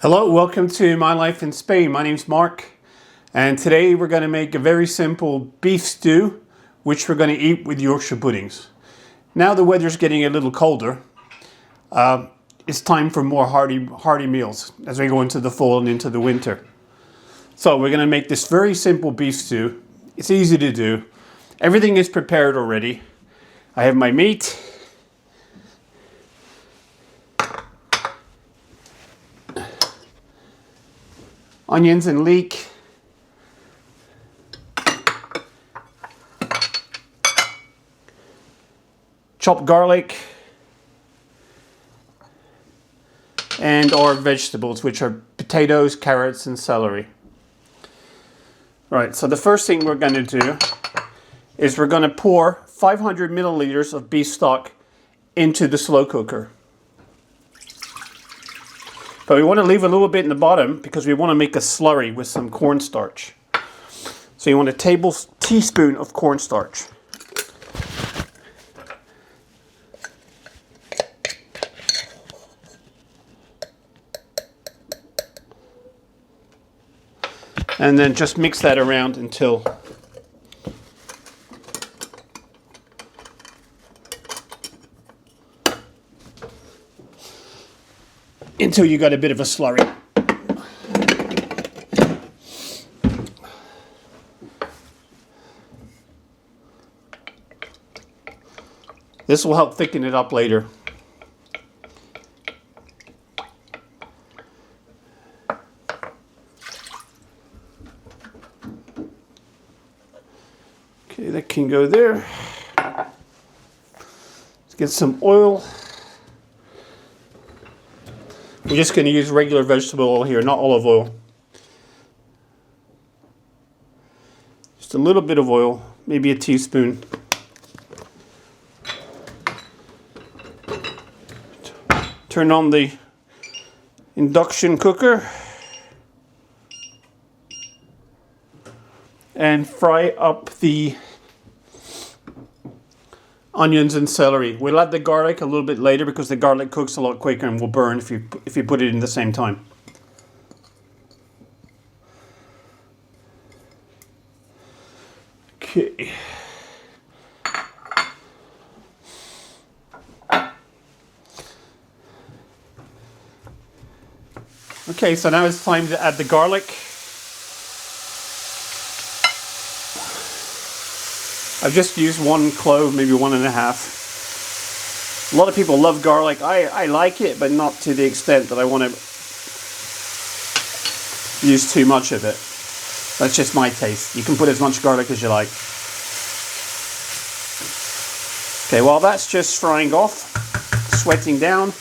Hello, welcome to My Life in Spain. My name's Mark, and today we're going to make a very simple beef stew, which we're going to eat with Yorkshire puddings. Now the weather's getting a little colder. It's time for more hearty meals as we go into the fall and into the winter. So we're going to make this very simple beef stew. It's easy to do. Everything is prepared already. I have my meat. Onions and leek. Chopped garlic. And our vegetables, which are potatoes, carrots, and celery. Right, so the first thing we're going to do is we're going to pour 500 milliliters of beef stock into the slow cooker. But we want to leave a little bit in the bottom because we want to make a slurry with some cornstarch. So you want a teaspoon of cornstarch. And then just mix that around until you got a bit of a slurry. This will help thicken it up later. Okay, that can go there. Let's get some oil. We're just going to use regular vegetable oil here, not olive oil. Just a little bit of oil, maybe a teaspoon. Turn on the induction cooker and fry up the onions and celery. We'll add the garlic a little bit later because the garlic cooks a lot quicker and will burn if you put it in the same time. Okay. Okay, so now it's time to add the garlic. I've just used one clove, maybe 1.5. A lot of people love garlic. I like it, but not to the extent that I want to use too much of it. That's just my taste. You can put as much garlic as you like. Okay, while that's just frying off, sweating down,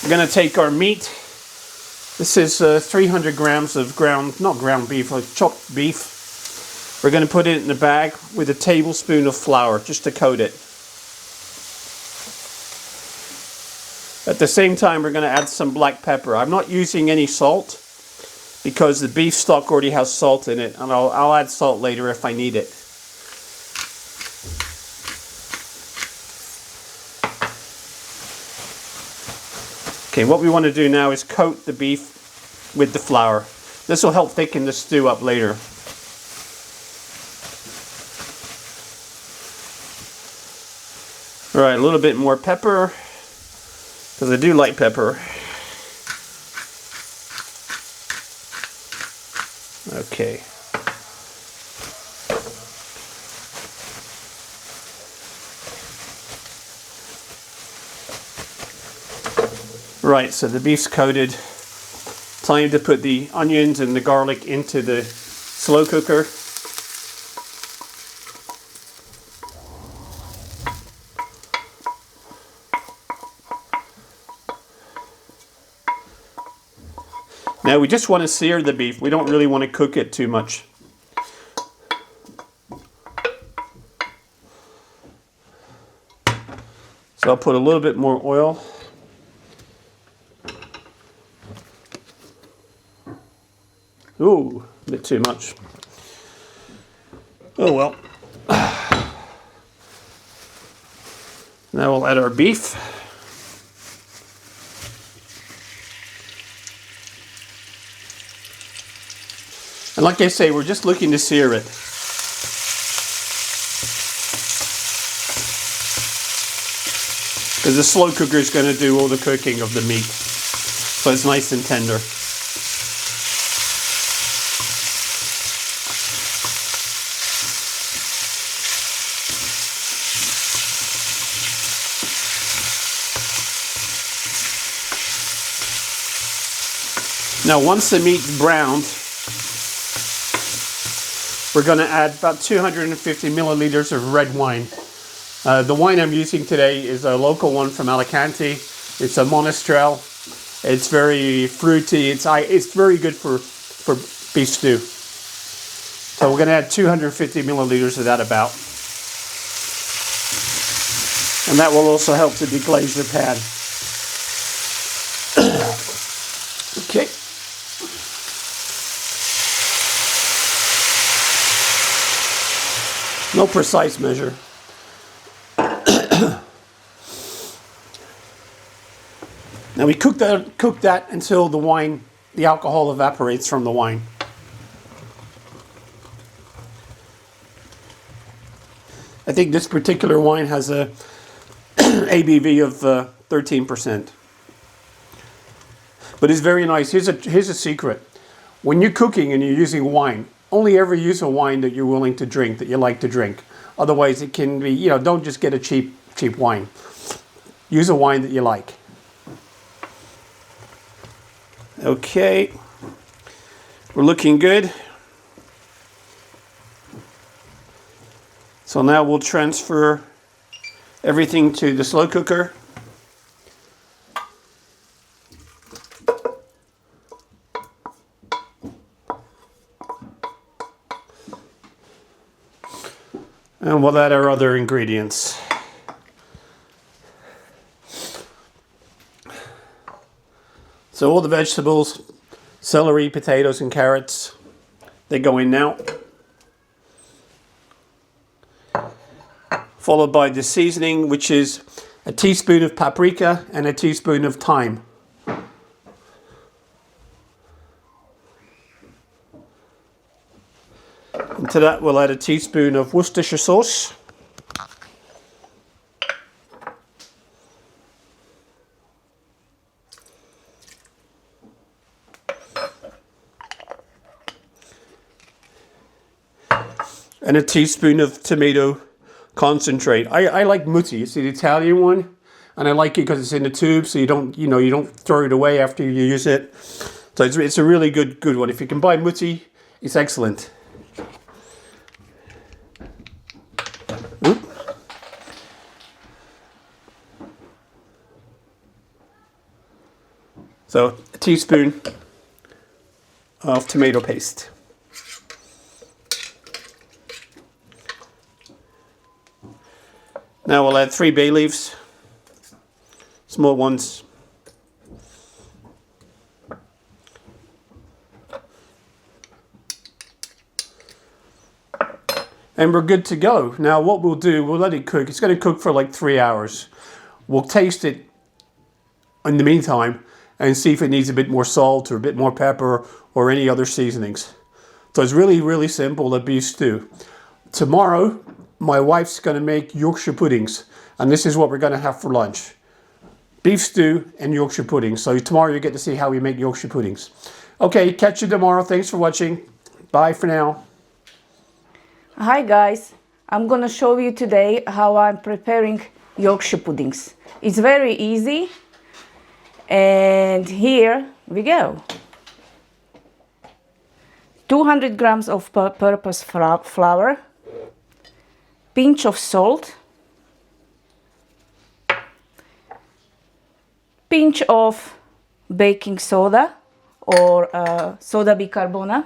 we're going to take our meat. This is 300 grams of chopped beef. We're going to put it in a bag with a tablespoon of flour just to coat it. At the same time, we're going to add some black pepper. I'm not using any salt because the beef stock already has salt in it, and I'll add salt later if I need it. Okay, what we want to do now is coat the beef with the flour. This will help thicken the stew up later. All right, a little bit more pepper, because I do like pepper. Okay. Right, so the beef's coated. Time to put the onions and the garlic into the slow cooker. Now we just want to sear the beef. We don't really want to cook it too much. So I'll put a little bit more oil. Ooh, a bit too much. Oh well. Now we'll add our beef. And like I say, we're just looking to sear it. Because the slow cooker is going to do all the cooking of the meat. So it's nice and tender. Now once the meat's browned, we're going to add about 250 milliliters of red wine. The wine I'm using today is a local one from Alicante. It's a Monastrell. It's very fruity. It's very good for beef stew. So we're going to add 250 milliliters of that about. And that will also help to deglaze the pan. Okay. No precise measure. Now we cook that until the alcohol evaporates from the wine. I think this particular wine has a ABV of 13%. But it's very nice. Here's a secret. When you're cooking and you're using wine, only ever use a wine that you're willing to drink, that you like to drink. Otherwise it can be, don't just get a cheap wine. Use a wine that you like. Okay, we're looking good. So now we'll transfer everything to the slow cooker. And we'll add our other ingredients. So all the vegetables, celery, potatoes, and carrots, they go in now. Followed by the seasoning, which is a teaspoon of paprika and a teaspoon of thyme. And to that we'll add a teaspoon of Worcestershire sauce. And a teaspoon of tomato concentrate. I like mutti. It's the Italian one, and I like it because it's in the tube, so you don't throw it away after you use it. So it's a really good one. If you can buy mutti, it's excellent. Oop. So a teaspoon of tomato paste. Now we'll add 3 bay leaves, small ones. And we're good to go. Now what we'll do, we'll let it cook. It's going to cook for like 3 hours. We'll taste it in the meantime and see if it needs a bit more salt or a bit more pepper or any other seasonings. So it's really simple, a beef stew. Tomorrow, my wife's going to make Yorkshire puddings, and this is what we're going to have for lunch. Beef stew and Yorkshire puddings. So tomorrow you get to see how we make Yorkshire puddings. Okay, catch you tomorrow. Thanks for watching. Bye for now. Hi guys, I'm going to show you today how I'm preparing Yorkshire puddings. It's very easy, and here we go. 200 grams of all-purpose flour, pinch of salt, pinch of baking soda or soda bicarbonate.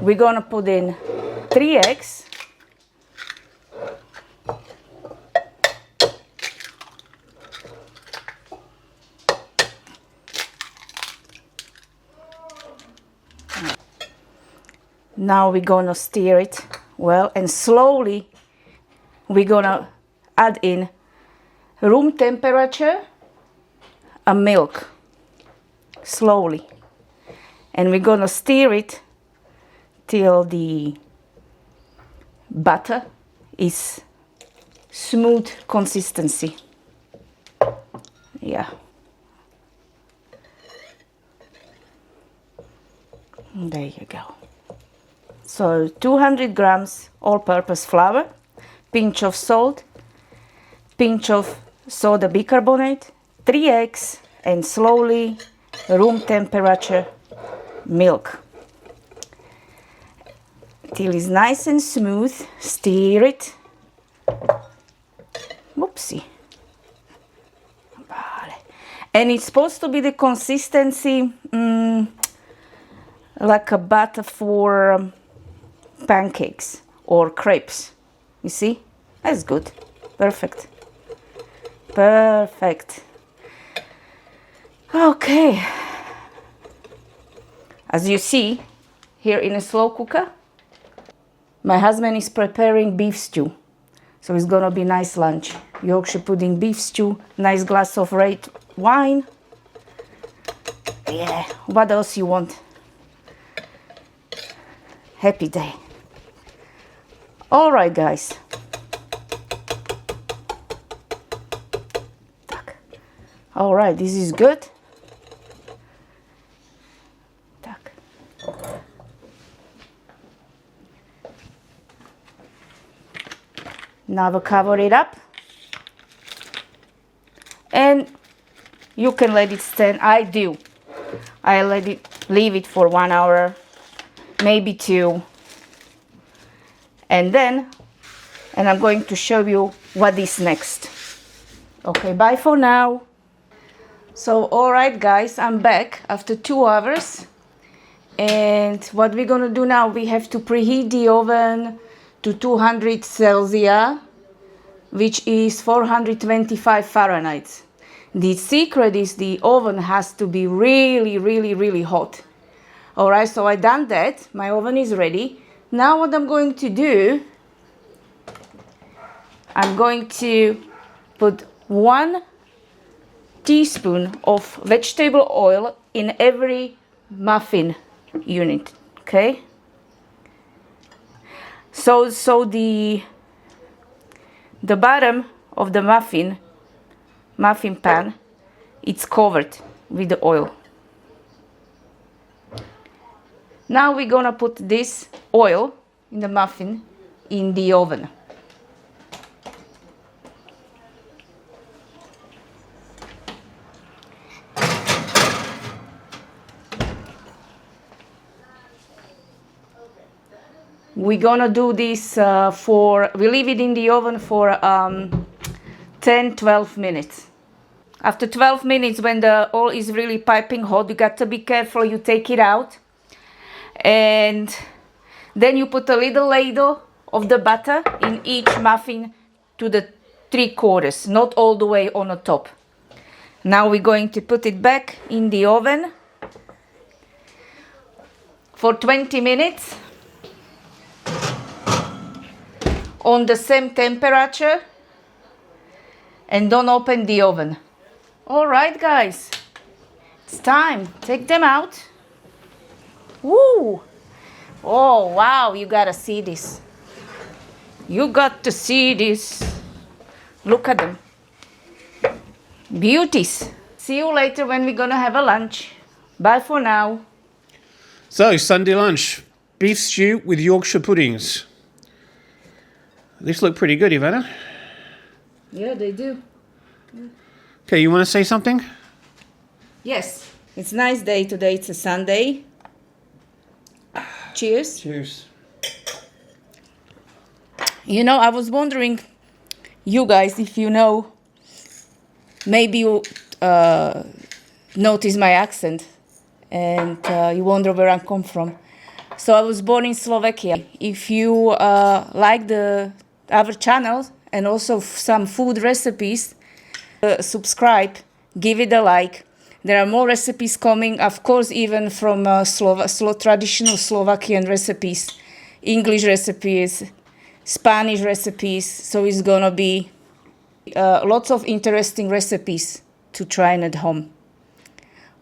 We're gonna put in 3 eggs, now we're gonna stir it well, and slowly we're gonna add in room temperature milk, slowly, and we're gonna stir it till the butter is smooth consistency. Yeah. There you go. So 200 grams all-purpose flour, pinch of salt, pinch of soda bicarbonate, 3 eggs, and slowly room temperature milk till it's nice and smooth. Stir it. Whoopsie. And it's supposed to be the consistency like a batter for pancakes or crepes. You see? That's good. Perfect. Perfect. Okay. As you see, here in a slow cooker, my husband is preparing beef stew. So it's gonna be nice lunch. Yorkshire pudding, beef stew, nice glass of red wine. Yeah, what else you want? Happy day. All right, guys. All right, this is good. Now we cover it up. And you can let it stand. I do. I leave it for 1 hour, maybe 2. And I'm going to show you what is next. Okay, bye for now. So, all right, guys, I'm back after 2 hours. And what we're gonna do now, we have to preheat the oven to 200 Celsius, which is 425 Fahrenheit. The secret is the oven has to be really, really, really hot. All right, so I done that. My oven is ready. Now what I'm going to do, I'm going to put 1 teaspoon of vegetable oil in every muffin unit, okay? So the bottom of the muffin pan, it's covered with the oil. Now we're gonna put this oil in the muffin in the oven. We're gonna do this we leave it in the oven for 10-12 minutes. After 12 minutes, when the oil is really piping hot, you got to be careful, you take it out. And then you put a little ladle of the butter in each muffin to the 3/4, not all the way on the top. Now we're going to put it back in the oven for 20 minutes. On the same temperature, and don't open the oven. All right, guys, it's time. Take them out. Woo! Oh, wow, you gotta see this. You got to see this. Look at them. Beauties. See you later when we're gonna have a lunch. Bye for now. So, Sunday lunch, beef stew with Yorkshire puddings. These look pretty good, Ivana. Yeah, they do. Okay, you want to say something? Yes, it's a nice day today. It's a Sunday. Cheers. Cheers. You know, I was wondering, you guys, if you know, maybe you notice my accent and you wonder where I come from. So I was born in Slovakia. If you like our channel and also some food recipes, subscribe, give it a like. There are more recipes coming, of course, even from traditional Slovakian recipes, English recipes, Spanish recipes. So it's gonna be lots of interesting recipes to try at home.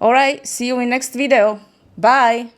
All right, see you in next video. Bye.